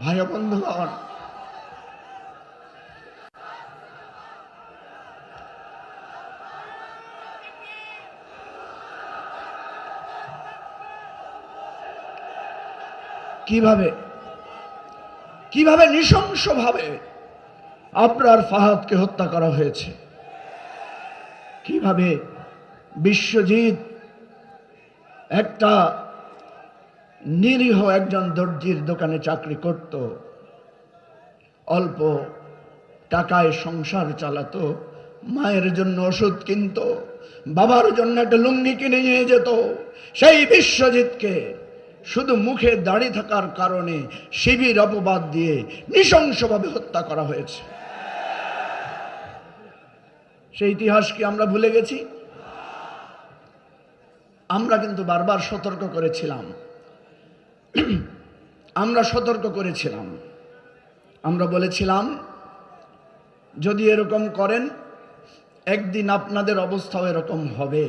ভাই বন্ধুগণ, কিভাবে নৃশংসভাবে আবরার ফাহাদকে হত্যা করা হয়েছে, কিভাবে বিশ্বজিৎ একটা নিরীহ একজন দর্জির দোকানে চাকরি করত, অল্প টাকায় সংসার চালাতো, মায়ের জন্য ওষুধ কিনত, বাবার জন্য একটা লুঙ্গি কিনে নিয়ে যেত। সেই বিশ্বজিৎকে শুধু মুখে দাড়ি থাকার কারণে শিবির অপবাদ দিয়ে নৃশংসভাবে হত্যা করা হয়েছে। সেই ইতিহাস কি আমরা ভুলে গেছি? আমরা কিন্তু বারবার সতর্ক করেছিলাম, আমরা বলেছিলাম যদি এরকম করেন একদিন আপনাদের অবস্থাও এরকম হবে।